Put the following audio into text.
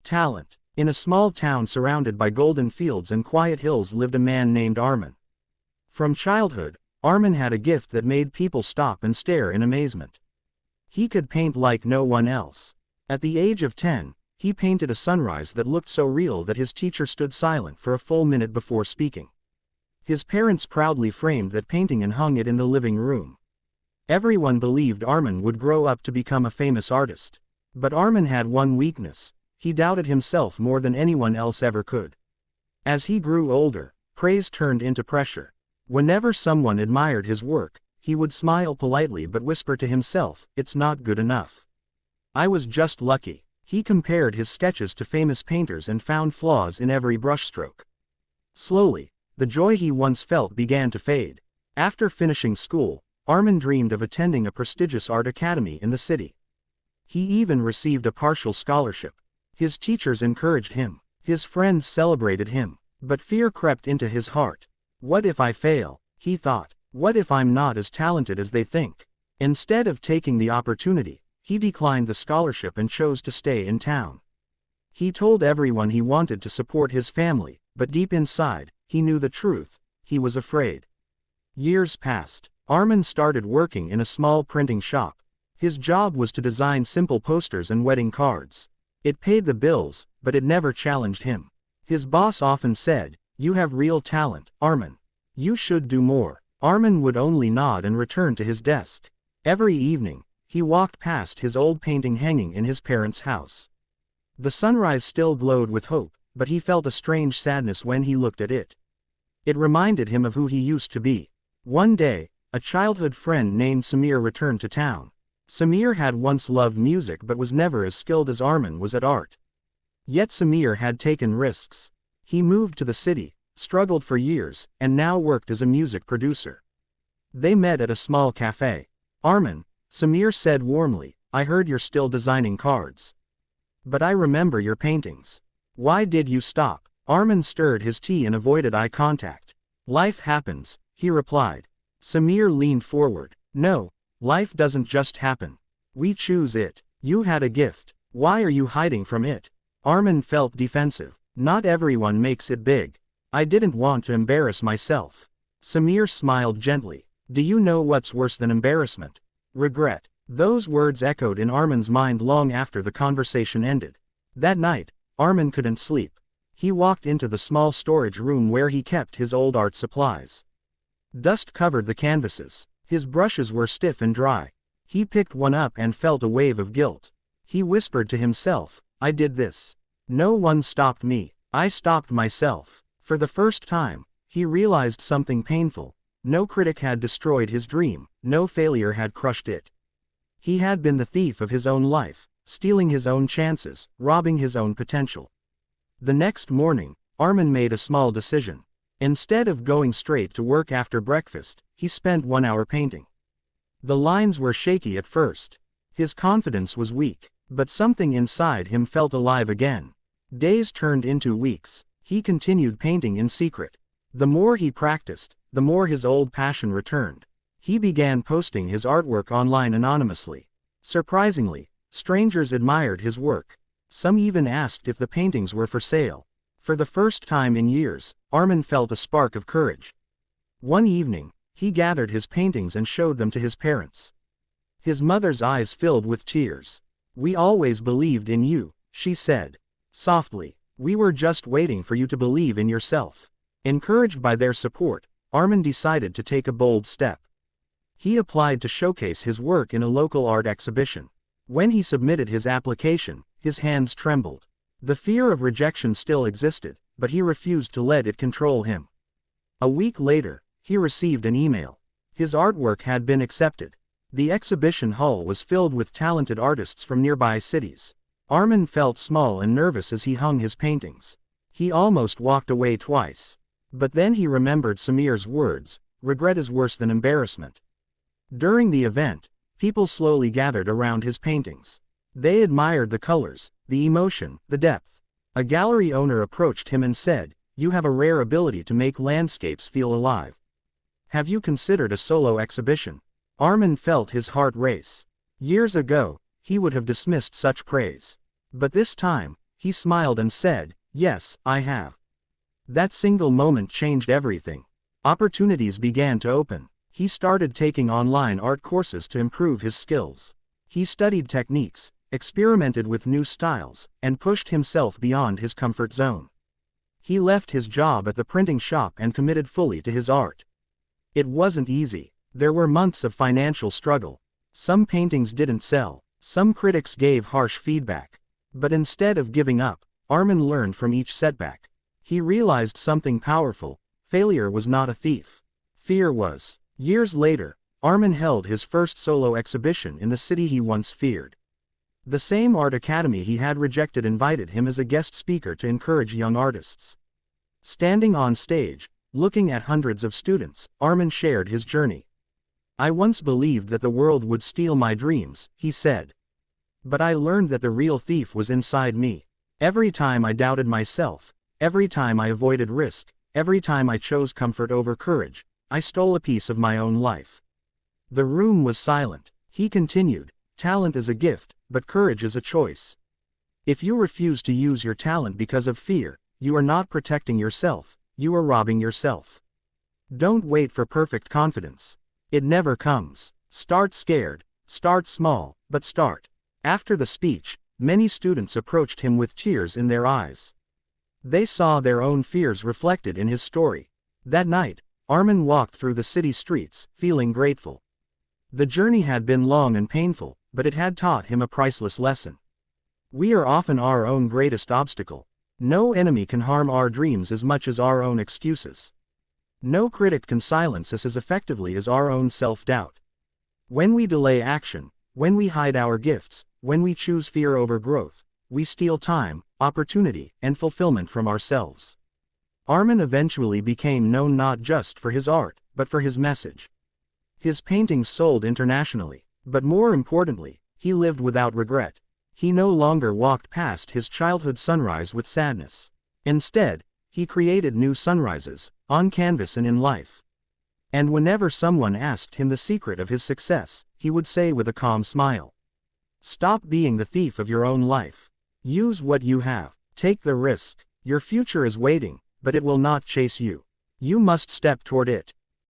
Talent. In a small town surrounded by golden fields and quiet hills lived a man named Armin. From childhood, Armin had a gift that made people stop and stare in amazement. He could paint like no one else. At the age of 10, he painted a sunrise that looked so real that his teacher stood silent for a full minute before speaking. His parents proudly framed that painting and hung it in the living room. Everyone believed Armin would grow up to become a famous artist. But Armin had one weakness: he doubted himself more than anyone else ever could. As he grew older, praise turned into pressure. Whenever someone admired his work, he would smile politely but whisper to himself, "It's not good enough. I was just lucky." He compared his sketches to famous painters and found flaws in every brushstroke. Slowly, the joy he once felt began to fade. After finishing school, Armin dreamed of attending a prestigious art academy in the city. He even received a partial scholarship. His teachers encouraged him. His friends celebrated him. But fear crept into his heart. "What if I fail?" he thought. "What if I'm not as talented as they think?" Instead of taking the opportunity, he declined the scholarship and chose to stay in town. He told everyone he wanted to support his family, but deep inside, he knew the truth: he was afraid. Years passed. Armin started working in a small printing shop. His job was to design simple posters and wedding cards. It paid the bills, but it never challenged him. His boss often said, "You have real talent, Armin. You should do more." Armin would only nod and return to his desk. Every evening, he walked past his old painting hanging in his parents' house. The sunrise still glowed with hope, but he felt a strange sadness when he looked at it. It reminded him of who he used to be. One day, a childhood friend named Samir returned to town. Samir had once loved music but was never as skilled as Armin was at art. Yet Samir had taken risks. He moved to the city, struggled for years, and now worked as a music producer. They met at a small cafe. "Armin," Samir said warmly, "I heard you're still designing cards. But I remember your paintings. Why did you stop?" Armin stirred his tea and avoided eye contact. "Life happens," he replied. Samir leaned forward. "No, life doesn't just happen. We choose it. You had a gift. Why are you hiding from it?" Armin felt defensive. "Not everyone makes it big. I didn't want to embarrass myself." Samir smiled gently. "Do you know what's worse than embarrassment? Regret." Those words echoed in Armin's mind long after the conversation ended. That night, Armin couldn't sleep. He walked into the small storage room where he kept his old art supplies. Dust covered the canvases. His brushes were stiff and dry. He picked one up and felt a wave of guilt. He whispered to himself, "I did this. No one stopped me. I stopped myself." For the first time, he realized something painful. No critic had destroyed his dream, no failure had crushed it. He had been the thief of his own life, stealing his own chances, robbing his own potential. The next morning, Armin made a small decision. Instead of going straight to work after breakfast, he spent 1 hour painting. The lines were shaky at first. His confidence was weak, but something inside him felt alive again. Days turned into weeks. He continued painting in secret. The more he practiced, the more his old passion returned. He began posting his artwork online anonymously. Surprisingly, strangers admired his work. Some even asked if the paintings were for sale. For the first time in years, Armin felt a spark of courage. One evening, he gathered his paintings and showed them to his parents. His mother's eyes filled with tears. "We always believed in you," she said softly. "We were just waiting for you to believe in yourself." Encouraged by their support, Armin decided to take a bold step. He applied to showcase his work in a local art exhibition. When he submitted his application, his hands trembled. The fear of rejection still existed, but he refused to let it control him. A week later, he received an email. His artwork had been accepted. The exhibition hall was filled with talented artists from nearby cities. Armin felt small and nervous as he hung his paintings. He almost walked away twice. But then he remembered Samir's words, "Regret is worse than embarrassment." During the event, people slowly gathered around his paintings. They admired the colors, the emotion, the depth. A gallery owner approached him and said, "You have a rare ability to make landscapes feel alive. Have you considered a solo exhibition?" Armin felt his heart race. Years ago, he would have dismissed such praise. But this time, He smiled and said, "Yes, I have." That single moment changed everything. Opportunities began to open. He started taking online art courses to improve his skills. He studied techniques, experimented with new styles, and pushed himself beyond his comfort zone. He left his job at the printing shop and committed fully to his art. It wasn't easy. There were months of financial struggle. Some paintings didn't sell. Some critics gave harsh feedback. But instead of giving up, Armin learned from each setback. He realized something powerful: failure was not a thief. Fear was. Years later, Armin held his first solo exhibition in the city he once feared. The same art academy he had rejected invited him as a guest speaker to encourage young artists. Standing on stage, looking at hundreds of students, Armin shared his journey. "I once believed that the world would steal my dreams," he said. "But I learned that the real thief was inside me. Every time I doubted myself, every time I avoided risk, every time I chose comfort over courage, I stole a piece of my own life." The room was silent. He continued, "Talent is a gift, but courage is a choice. If you refuse to use your talent because of fear, you are not protecting yourself, you are robbing yourself. Don't wait for perfect confidence. It never comes. Start scared, start small, but start." After the speech, many students approached him with tears in their eyes. They saw their own fears reflected in his story. That night, Armin walked through the city streets, feeling grateful. The journey had been long and painful, but it had taught him a priceless lesson. We are often our own greatest obstacle. No enemy can harm our dreams as much as our own excuses. No critic can silence us as effectively as our own self-doubt. When we delay action, when we hide our gifts, when we choose fear over growth, we steal time, opportunity, and fulfillment from ourselves. Armin eventually became known not just for his art, but for his message. His paintings sold internationally, but more importantly, he lived without regret. He no longer walked past his childhood sunrise with sadness. Instead, he created new sunrises, on canvas and in life. And whenever someone asked him the secret of his success, he would say with a calm smile, "Stop being the thief of your own life. Use what you have. Take the risk. Your future is waiting, but it will not chase you. You must step toward it."